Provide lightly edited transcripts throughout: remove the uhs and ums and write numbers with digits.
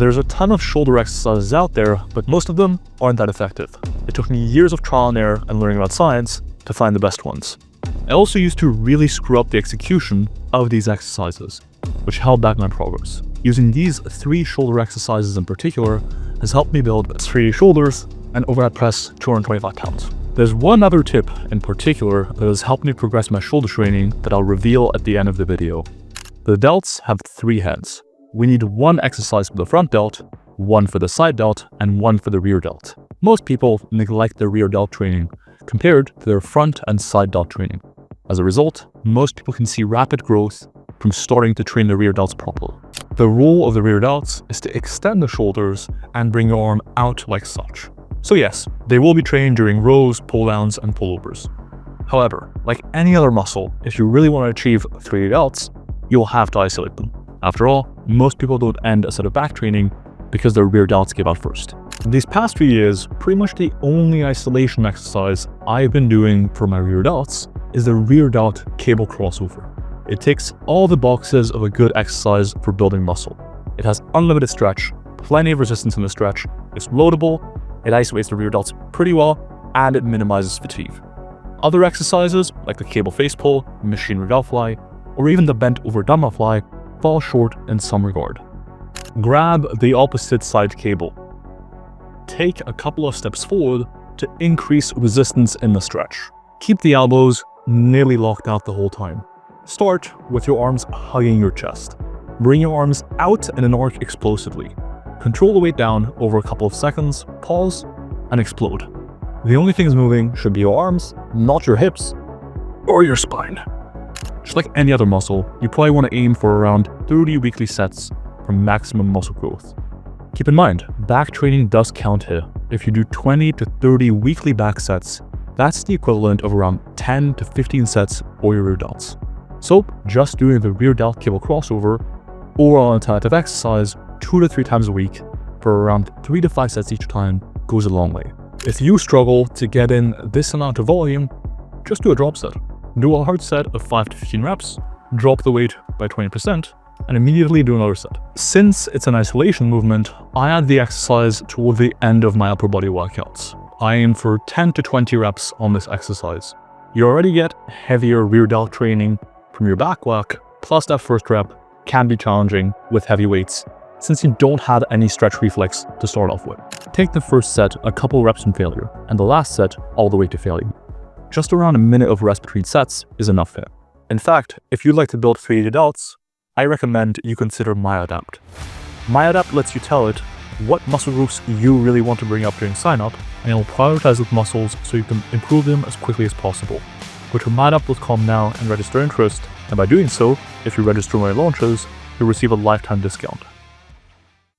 There's a ton of shoulder exercises out there, but most of them aren't that effective. It took me years of trial and error and learning about science to find the best ones. I also used to really screw up the execution of these exercises, which held back my progress. Using these 3 shoulder exercises in particular has helped me build 3D shoulders and overhead press 225 pounds. There's one other tip in particular that has helped me progress my shoulder training that I'll reveal at the end of the video. The delts have 3 heads. We need 1 exercise for the front delt, 1 for the side delt, and 1 for the rear delt. Most people neglect their rear delt training compared to their front and side delt training. As a result, most people can see rapid growth from starting to train the rear delts properly. The role of the rear delts is to extend the shoulders and bring your arm out like such. So yes, they will be trained during rows, pull-downs, and pullovers. However, like any other muscle, if you really want to achieve 3D delts, you'll have to isolate them. After all, most people don't end a set of back training because their rear delts give out first. These past few years, pretty much the only isolation exercise I've been doing for my rear delts is the rear delt cable crossover. It ticks all the boxes of a good exercise for building muscle. It has unlimited stretch, plenty of resistance in the stretch, it's loadable, it isolates the rear delts pretty well, and it minimizes fatigue. Other exercises, like the cable face pull, machine rear delt fly, or even the bent over dumbbell fly, fall short in some regard. Grab the opposite side cable. Take a couple of steps forward to increase resistance in the stretch. Keep the elbows nearly locked out the whole time. Start with your arms hugging your chest. Bring your arms out in an arc explosively. Control the weight down over a couple of seconds, pause, and explode. The only things moving should be your arms, not your hips or your spine. Just like any other muscle, you probably want to aim for around 30 weekly sets for maximum muscle growth. Keep in mind, back training does count here. If you do 20 to 30 weekly back sets, that's the equivalent of around 10 to 15 sets for your rear delts. So just doing the rear delt cable crossover or an alternative exercise 2 to 3 times a week for around 3 to 5 sets each time goes a long way. If you struggle to get in this amount of volume, just do a drop set. Do a hard set of 5 to 15 reps, drop the weight by 20%, and immediately do another set. Since it's an isolation movement, I add the exercise toward the end of my upper body workouts. I aim for 10 to 20 reps on this exercise. You already get heavier rear delt training from your back work, plus that first rep can be challenging with heavy weights since you don't have any stretch reflex to start off with. Take the first set a couple reps in failure, and the last set all the way to failure. Just around a minute of rest between sets is enough here. In fact, if you'd like to build 3D delts, I recommend you consider MyAdapt. MyAdapt lets you tell it what muscle groups you really want to bring up during sign-up, and it'll prioritize those muscles so you can improve them as quickly as possible. Go to myadapt.com now and register interest, and by doing so, if you register when it launches, you'll receive a lifetime discount.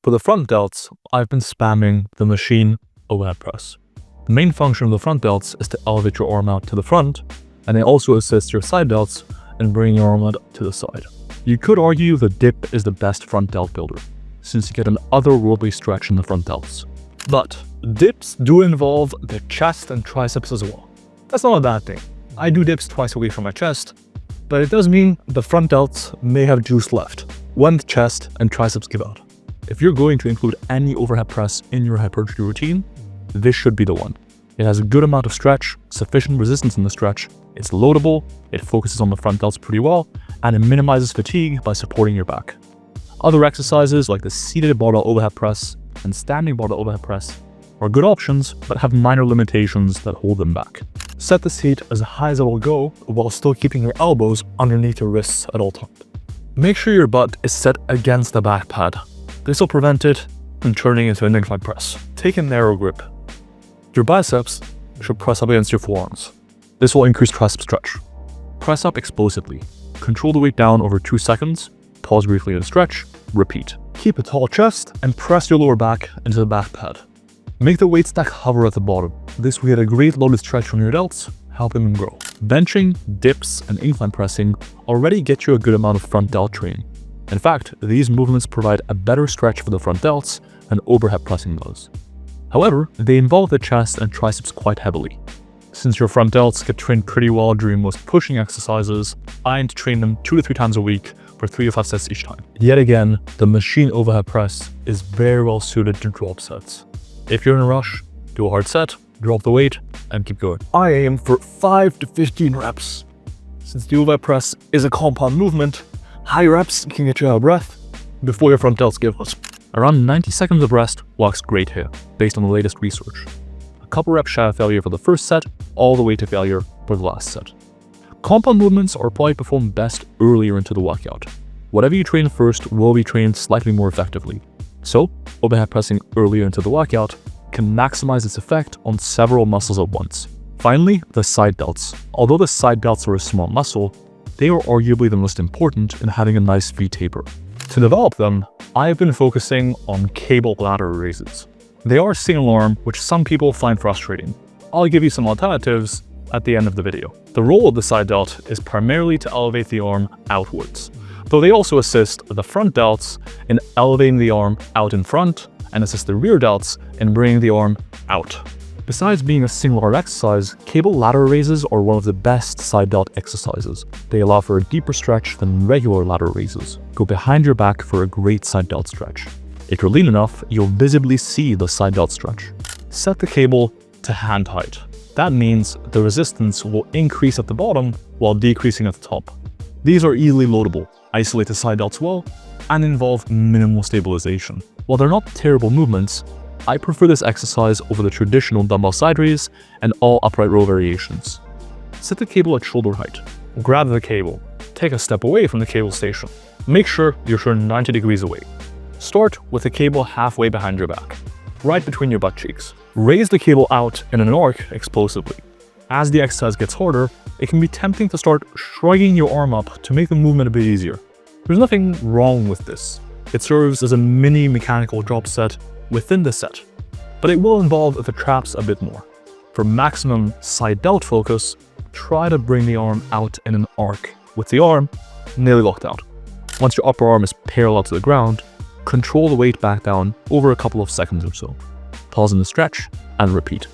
For the front delts, I've been spamming the machine overhead press. The main function of the front delts is to elevate your arm out to the front, and it also assists your side delts in bringing your arm out to the side. You could argue the dip is the best front delt builder, since you get an otherworldly stretch in the front delts. But dips do involve the chest and triceps as well. That's not a bad thing. I do dips twice a week for my chest, but it does mean the front delts may have juice left when the chest and triceps give out. If you're going to include any overhead press in your hypertrophy routine, this should be the one. It has a good amount of stretch, sufficient resistance in the stretch, it's loadable, it focuses on the front delts pretty well, and it minimizes fatigue by supporting your back. Other exercises like the seated barbell overhead press and standing barbell overhead press are good options, but have minor limitations that hold them back. Set the seat as high as it will go while still keeping your elbows underneath your wrists at all times. Make sure your butt is set against the back pad. This will prevent it from turning into an incline press. Take a narrow grip. Your biceps should press up against your forearms. This will increase tricep stretch. Press up explosively. Control the weight down over 2 seconds, pause briefly and stretch, repeat. Keep a tall chest and press your lower back into the back pad. Make the weight stack hover at the bottom. This will get a great loaded stretch from your delts, helping them grow. Benching, dips, and incline pressing already get you a good amount of front delt training. In fact, these movements provide a better stretch for the front delts than overhead pressing does. However, they involve the chest and triceps quite heavily. Since your front delts get trained pretty well during most pushing exercises, I aim to train them 2 to 3 times a week for 3 to 5 sets each time. Yet again, the machine overhead press is very well suited to drop sets. If you're in a rush, do a hard set, drop the weight, and keep going. I aim for 5 to 15 reps. Since the overhead press is a compound movement, high reps can get you out of breath before your front delts give us. Around 90 seconds of rest works great here, based on the latest research. A couple reps shy of failure for the first set, all the way to failure for the last set. Compound movements are probably performed best earlier into the workout. Whatever you train first will be trained slightly more effectively. So, overhead pressing earlier into the workout can maximize its effect on several muscles at once. Finally, the side delts. Although the side delts are a small muscle, they are arguably the most important in having a nice V taper. To develop them, I have been focusing on cable ladder raises. They are single arm, which some people find frustrating. I'll give you some alternatives at the end of the video. The role of the side delt is primarily to elevate the arm outwards, though they also assist the front delts in elevating the arm out in front and assist the rear delts in bringing the arm out. Besides being a single arm exercise, cable ladder raises are one of the best side delt exercises. They allow for a deeper stretch than regular ladder raises. Go behind your back for a great side delt stretch. If you're lean enough, you'll visibly see the side delt stretch. Set the cable to hand height. That means the resistance will increase at the bottom while decreasing at the top. These are easily loadable, isolate the side delts well, and involve minimal stabilization. While they're not terrible movements, I prefer this exercise over the traditional dumbbell side raise and all upright row variations. Set the cable at shoulder height. Grab the cable. Take a step away from the cable station. Make sure you're turned 90 degrees away. Start with the cable halfway behind your back, right between your butt cheeks. Raise the cable out in an arc explosively. As the exercise gets harder, it can be tempting to start shrugging your arm up to make the movement a bit easier. There's nothing wrong with this. It serves as a mini mechanical drop set within the set, but it will involve the traps a bit more. For maximum side delt focus, try to bring the arm out in an arc, with the arm nearly locked out. Once your upper arm is parallel to the ground, control the weight back down over a couple of seconds or so. Pause in the stretch and repeat.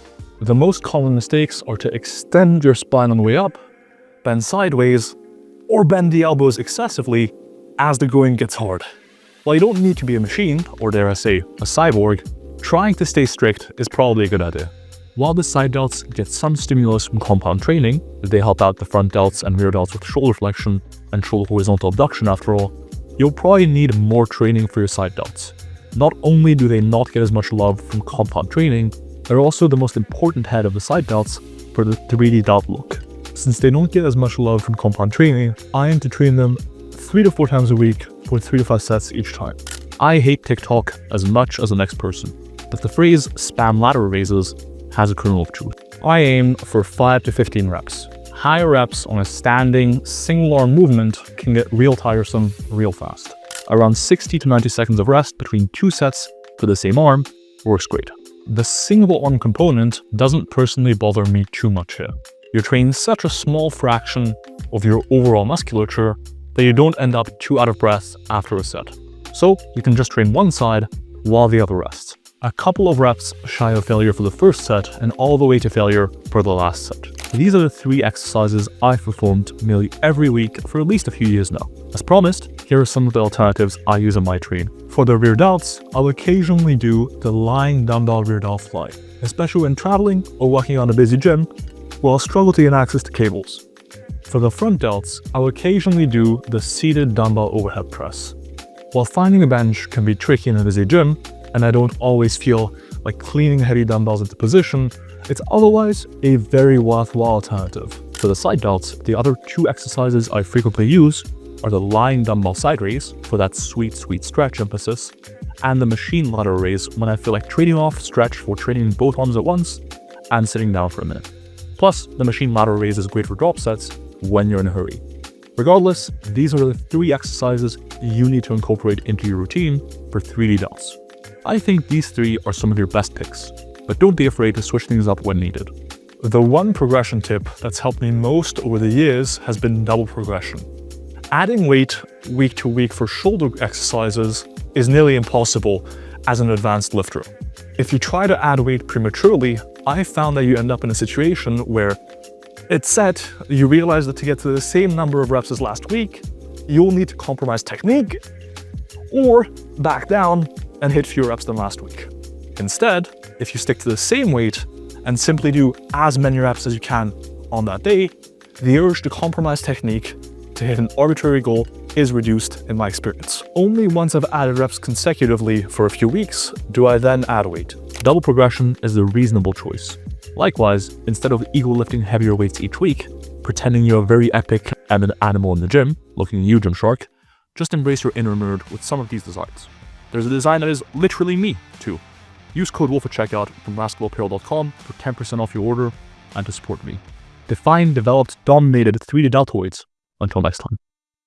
The most common mistakes are to extend your spine on the way up, bend sideways, or bend the elbows excessively as the going gets hard. While you don't need to be a machine, or dare I say, a cyborg, trying to stay strict is probably a good idea. While the side delts get some stimulus from compound training, they help out the front delts and rear delts with shoulder flexion and shoulder horizontal abduction after all, you'll probably need more training for your side delts. Not only do they not get as much love from compound training, they're also the most important head of the side delts for the 3D delt look. Since they don't get as much love from compound training, I aim to train them 3 to 4 times a week for 3 to 5 sets each time. I hate TikTok as much as the next person, but the phrase spam ladder raises has a kernel of truth. I aim for 5 to 15 reps. Higher reps on a standing single arm movement can get real tiresome real fast. Around 60 to 90 seconds of rest between 2 sets for the same arm works great. The single arm component doesn't personally bother me too much here. You're training such a small fraction of your overall musculature that you don't end up too out of breath after a set. So you can just train one side while the other rests. A couple of reps shy of failure for the first set and all the way to failure for the last set. These are the 3 exercises I've performed nearly every week for at least a few years now. As promised, here are some of the alternatives I use in my train. For the rear delts, I'll occasionally do the lying dumbbell rear delt fly, especially when traveling or working on a busy gym, where I'll struggle to get access to cables. For the front delts, I'll occasionally do the seated dumbbell overhead press. While finding a bench can be tricky in a busy gym, and I don't always feel like cleaning heavy dumbbells into position, it's otherwise a very worthwhile alternative. For the side delts, the other 2 exercises I frequently use are the lying dumbbell side raise for that sweet stretch emphasis, and the machine ladder raise when I feel like trading off stretch for training both arms at once and sitting down for a minute. Plus, the machine ladder raise is great for drop sets when you're in a hurry. Regardless, these are the 3 exercises you need to incorporate into your routine for 3D delts. I think these 3 are some of your best picks, but don't be afraid to switch things up when needed. The one progression tip that's helped me most over the years has been double progression. Adding weight week to week for shoulder exercises is nearly impossible as an advanced lifter. If you try to add weight prematurely, I found that you end up in a situation where it's set, you realize that to get to the same number of reps as last week, you'll need to compromise technique or back down and hit fewer reps than last week. Instead, if you stick to the same weight and simply do as many reps as you can on that day, the urge to compromise technique to hit an arbitrary goal is reduced in my experience. Only once I've added reps consecutively for a few weeks do I then add weight. Double progression is the reasonable choice. Likewise, instead of ego lifting heavier weights each week, pretending you're very epic and an animal in the gym, looking at you, Gymshark, just embrace your inner nerd with some of these designs. There's a design that is literally me, too. Use code WOLF at checkout from basketballapparel.com for 10% off your order and to support me. Define, developed, dominated 3D deltoids. Until next time.